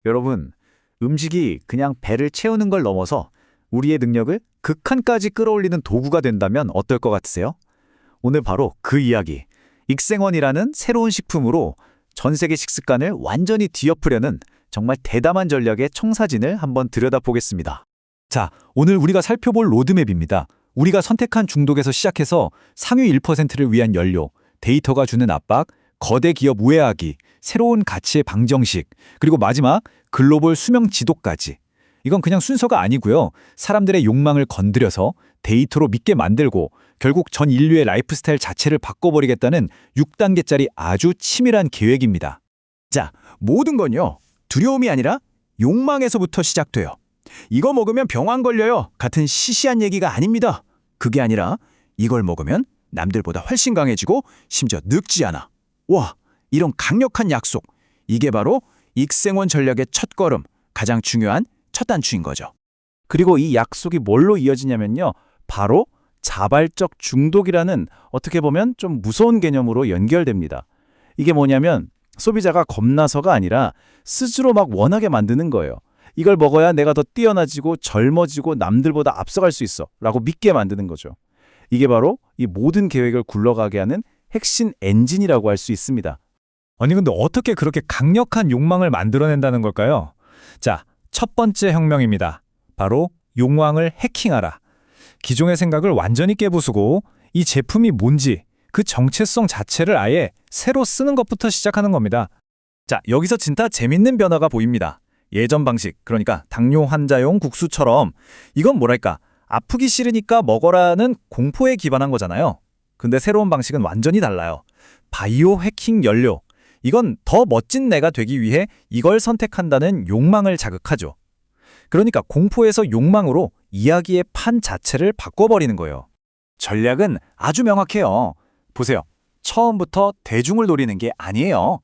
여러분, 음식이 그냥 배를 채우는 걸 넘어서 우리의 능력을 극한까지 끌어올리는 도구가 된다면 어떨 것 같으세요? 오늘 바로 그 이야기, 익생원이라는 새로운 식품으로 전 세계 식습관을 완전히 뒤엎으려는 정말 대담한 전략의 청사진을 한번 들여다보겠습니다. 자, 오늘 우리가 살펴볼 로드맵입니다. 우리가 선택한 중독에서 시작해서 상위 1%를 위한 연료, 데이터가 주는 압박, 거대 기업 우회하기, 새로운 가치의 방정식, 그리고 마지막 글로벌 수명 지도까지. 이건 그냥 순서가 아니고요. 사람들의 욕망을 건드려서 데이터로 믿게 만들고 결국 전 인류의 라이프 스타일 자체를 바꿔버리겠다는 6단계짜리 아주 치밀한 계획입니다. 자, 모든 건요. 두려움이 아니라 욕망에서부터 시작돼요. 이거 먹으면 병 안 걸려요. 같은 시시한 얘기가 아닙니다. 그게 아니라 이걸 먹으면 남들보다 훨씬 강해지고 심지어 늙지 않아. 와, 이런 강력한 약속. 이게 바로 익생원 전략의 첫걸음, 가장 중요한 첫 단추인 거죠. 그리고 이 약속이 뭘로 이어지냐면요. 바로 자발적 중독이라는 어떻게 보면 좀 무서운 개념으로 연결됩니다. 이게 뭐냐면 소비자가 겁나서가 아니라 스스로 막 원하게 만드는 거예요. 이걸 먹어야 내가 더 뛰어나지고 젊어지고 남들보다 앞서갈 수 있어 라고 믿게 만드는 거죠. 이게 바로 이 모든 계획을 굴러가게 하는 핵심 엔진이라고 할 수 있습니다. 아니 근데 어떻게 그렇게 강력한 욕망을 만들어낸다는 걸까요? 자, 첫 번째 혁명입니다. 바로 욕망을 해킹하라. 기존의 생각을 완전히 깨부수고 이 제품이 뭔지 그 정체성 자체를 아예 새로 쓰는 것부터 시작하는 겁니다. 자, 여기서 진짜 재밌는 변화가 보입니다. 예전 방식, 그러니까 당뇨 환자용 국수처럼 이건 뭐랄까, 아프기 싫으니까 먹어라는 공포에 기반한 거잖아요. 근데 새로운 방식은 완전히 달라요. 바이오 해킹 연료. 이건 더 멋진 내가 되기 위해 이걸 선택한다는 욕망을 자극하죠. 그러니까 공포에서 욕망으로 이야기의 판 자체를 바꿔버리는 거예요. 전략은 아주 명확해요. 보세요. 처음부터 대중을 노리는 게 아니에요.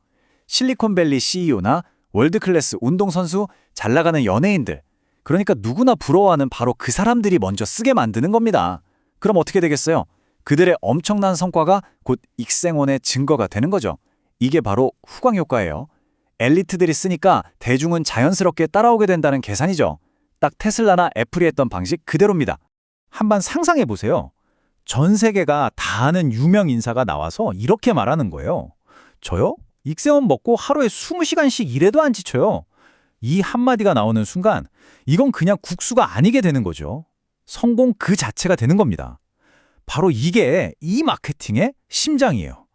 실리콘밸리 CEO나 월드클래스 운동선수, 잘 나가는 연예인들. 그러니까 누구나 부러워하는 바로 그 사람들이 먼저 쓰게 만드는 겁니다. 그럼 어떻게 되겠어요? 그들의 엄청난 성과가 곧 익생원의 증거가 되는 거죠. 이게 바로 후광 효과예요. 엘리트들이 쓰니까 대중은 자연스럽게 따라오게 된다는 계산이죠. 딱 테슬라나 애플이 했던 방식 그대로입니다. 한번 상상해 보세요. 전 세계가 다 아는 유명 인사가 나와서 이렇게 말하는 거예요. 저요? 익생원 먹고 하루에 20시간씩 일해도 안 지쳐요. 이 한마디가 나오는 순간 이건 그냥 국수가 아니게 되는 거죠. 성공 그 자체가 되는 겁니다. 바로 이게 이 마케팅의 심장이에요.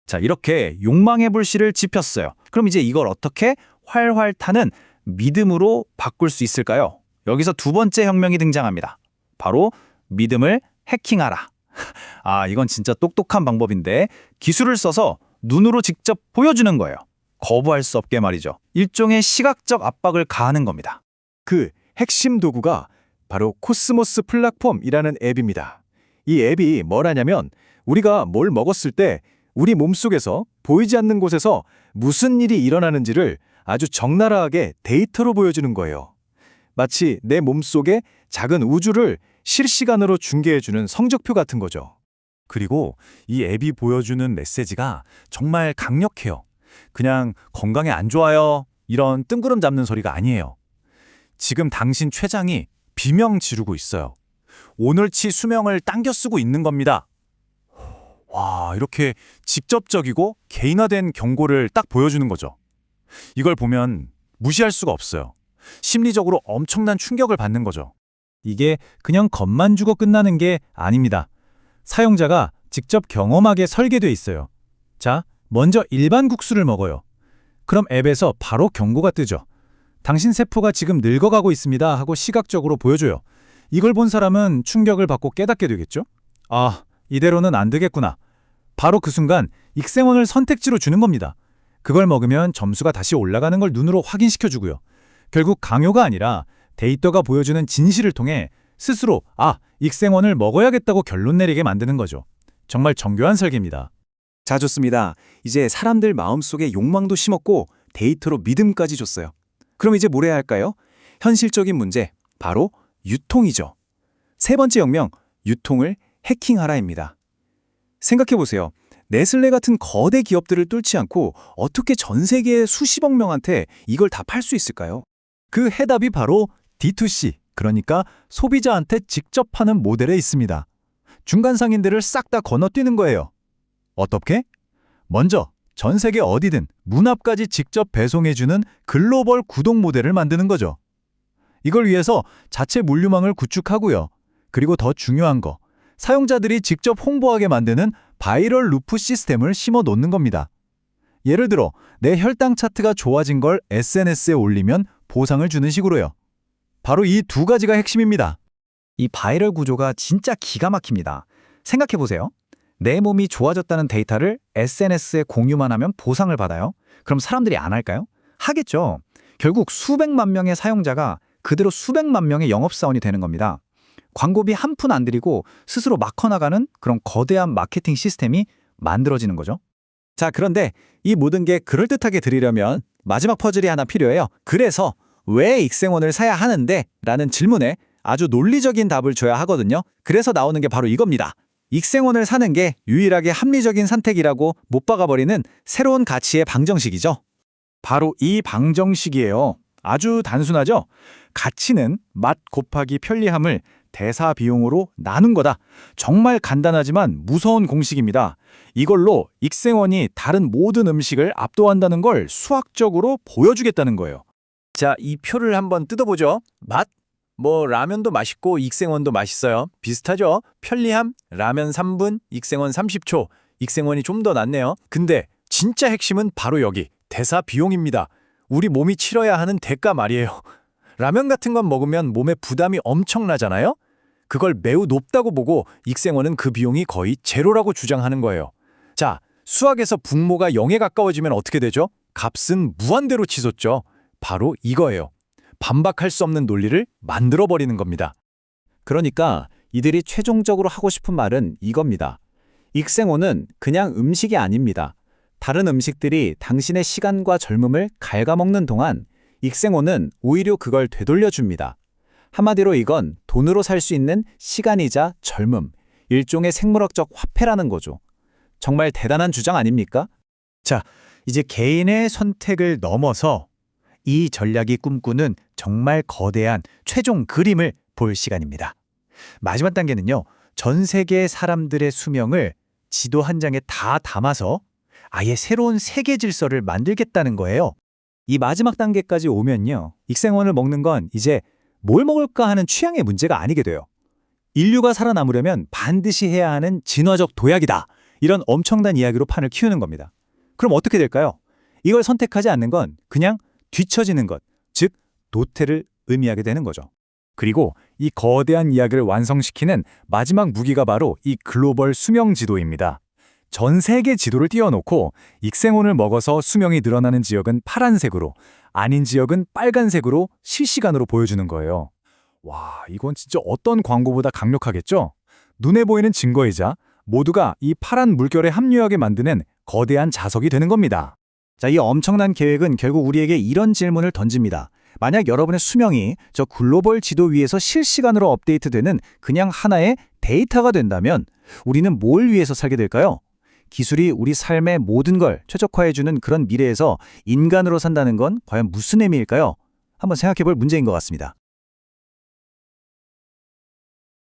자, 이렇게 욕망의 불씨를 지폈어요. 그럼 이제 이걸 어떻게 활활 타는 믿음으로 바꿀 수 있을까요? 여기서 두 번째 혁명이 등장합니다. 바로 믿음을 해킹하라. 아, 이건 진짜 똑똑한 방법인데 기술을 써서 눈으로 직접 보여주는 거예요. 거부할 수 없게 말이죠. 일종의 시각적 압박을 가하는 겁니다. 그 핵심 도구가 바로 코스모스 플랫폼이라는 앱입니다. 이 앱이 뭘 하냐면 우리가 뭘 먹었을 때 우리 몸속에서 보이지 않는 곳에서 무슨 일이 일어나는지를 아주 적나라하게 데이터로 보여주는 거예요. 마치 내 몸속의 작은 우주를 실시간으로 중계해주는 성적표 같은 거죠. 그리고 이 앱이 보여주는 메시지가 정말 강력해요. 그냥 건강에 안 좋아요. 이런 뜬구름 잡는 소리가 아니에요. 지금 당신 췌장이 비명 지르고 있어요. 오늘치 수명을 당겨 쓰고 있는 겁니다. 와, 이렇게 직접적이고 개인화된 경고를 딱 보여주는 거죠. 이걸 보면 무시할 수가 없어요. 심리적으로 엄청난 충격을 받는 거죠. 이게 그냥 겁만 주고 끝나는 게 아닙니다. 사용자가 직접 경험하게 설계돼 있어요. 자, 먼저 일반 국수를 먹어요. 그럼 앱에서 바로 경고가 뜨죠. 당신 세포가 지금 늙어가고 있습니다 하고 시각적으로 보여줘요. 이걸 본 사람은 충격을 받고 깨닫게 되겠죠? 아, 이대로는 안 되겠구나. 바로 그 순간 익생원을 선택지로 주는 겁니다. 그걸 먹으면 점수가 다시 올라가는 걸 눈으로 확인시켜주고요. 결국 강요가 아니라 데이터가 보여주는 진실을 통해 스스로 익생원을 먹어야겠다고 결론 내리게 만드는 거죠. 정말 정교한 설계입니다. 자, 좋습니다. 이제 사람들 마음속에 욕망도 심었고 데이터로 믿음까지 줬어요. 그럼 이제 뭘 해야 할까요? 현실적인 문제, 바로 유통이죠. 세 번째 혁명, 유통을 해킹하라입니다. 생각해보세요. 네슬레 같은 거대 기업들을 뚫지 않고 어떻게 전 세계의 수십억 명한테 이걸 다 팔 수 있을까요? 그 해답이 바로 D2C, 그러니까 소비자한테 직접 파는 모델에 있습니다. 중간 상인들을 싹 다 건너뛰는 거예요. 어떻게? 먼저 전 세계 어디든 문 앞까지 직접 배송해주는 글로벌 구독 모델을 만드는 거죠. 이걸 위해서 자체 물류망을 구축하고요. 그리고 더 중요한 거, 사용자들이 직접 홍보하게 만드는 바이럴 루프 시스템을 심어 놓는 겁니다. 예를 들어 내 혈당 차트가 좋아진 걸 SNS에 올리면 보상을 주는 식으로요. 바로 이 두 가지가 핵심입니다. 이 바이럴 구조가 진짜 기가 막힙니다. 생각해보세요. 내 몸이 좋아졌다는 데이터를 SNS에 공유만 하면 보상을 받아요? 그럼 사람들이 안 할까요? 하겠죠. 결국 수백만 명의 사용자가 그대로 수백만 명의 영업사원이 되는 겁니다. 광고비 한 푼 안 들이고 스스로 막 커나가는 그런 거대한 마케팅 시스템이 만들어지는 거죠. 자, 그런데 이 모든 게 그럴듯하게 들으려면 마지막 퍼즐이 하나 필요해요. 그래서 왜 익생원을 사야 하는데? 라는 질문에 아주 논리적인 답을 줘야 하거든요. 그래서 나오는 게 바로 이겁니다. 익생원을 사는 게 유일하게 합리적인 선택이라고 못 박아버리는 새로운 가치의 방정식이죠. 바로 이 방정식이에요. 아주 단순하죠? 가치는 맛 곱하기 편리함을 대사 비용으로 나눈 거다. 정말 간단하지만 무서운 공식입니다. 이걸로 익생원이 다른 모든 음식을 압도한다는 걸 수학적으로 보여주겠다는 거예요. 자, 이 표를 한번 뜯어보죠. 맛? 라면도 맛있고 익생원도 맛있어요. 비슷하죠? 편리함? 라면 3분, 익생원 30초. 익생원이 좀 더 낫네요. 근데 진짜 핵심은 바로 여기, 대사 비용입니다. 우리 몸이 치러야 하는 대가 말이에요. 라면 같은 건 먹으면 몸에 부담이 엄청나잖아요? 그걸 매우 높다고 보고 익생원은 그 비용이 거의 제로라고 주장하는 거예요. 자, 수학에서 분모가 0에 가까워지면 어떻게 되죠? 값은 무한대로 치솟죠. 바로 이거예요. 반박할 수 없는 논리를 만들어버리는 겁니다. 그러니까 이들이 최종적으로 하고 싶은 말은 이겁니다. 익생원은 그냥 음식이 아닙니다. 다른 음식들이 당신의 시간과 젊음을 갉아먹는 동안 익생원은 오히려 그걸 되돌려줍니다. 한마디로 이건 돈으로 살 수 있는 시간이자 젊음, 일종의 생물학적 화폐라는 거죠. 정말 대단한 주장 아닙니까? 자, 이제 개인의 선택을 넘어서 이 전략이 꿈꾸는 정말 거대한 최종 그림을 볼 시간입니다. 마지막 단계는요, 전 세계 사람들의 수명을 지도 한 장에 다 담아서 아예 새로운 세계 질서를 만들겠다는 거예요. 이 마지막 단계까지 오면요, 익생원을 먹는 건 이제 뭘 먹을까 하는 취향의 문제가 아니게 돼요. 인류가 살아남으려면 반드시 해야 하는 진화적 도약이다. 이런 엄청난 이야기로 판을 키우는 겁니다. 그럼 어떻게 될까요? 이걸 선택하지 않는 건 그냥 뒤처지는 것, 즉 도태를 의미하게 되는 거죠. 그리고 이 거대한 이야기를 완성시키는 마지막 무기가 바로 이 글로벌 수명 지도입니다. 전 세계 지도를 띄워놓고 익생원을 먹어서 수명이 늘어나는 지역은 파란색으로, 아닌 지역은 빨간색으로 실시간으로 보여주는 거예요. 와, 이건 진짜 어떤 광고보다 강력하겠죠? 눈에 보이는 증거이자 모두가 이 파란 물결에 합류하게 만드는 거대한 자석이 되는 겁니다. 자, 이 엄청난 계획은 결국 우리에게 이런 질문을 던집니다. 만약 여러분의 수명이 저 글로벌 지도 위에서 실시간으로 업데이트되는 그냥 하나의 데이터가 된다면 우리는 뭘 위해서 살게 될까요? 기술이 우리 삶의 모든 걸 최적화해주는 그런 미래에서 인간으로 산다는 건 과연 무슨 의미일까요? 한번 생각해볼 문제인 것 같습니다.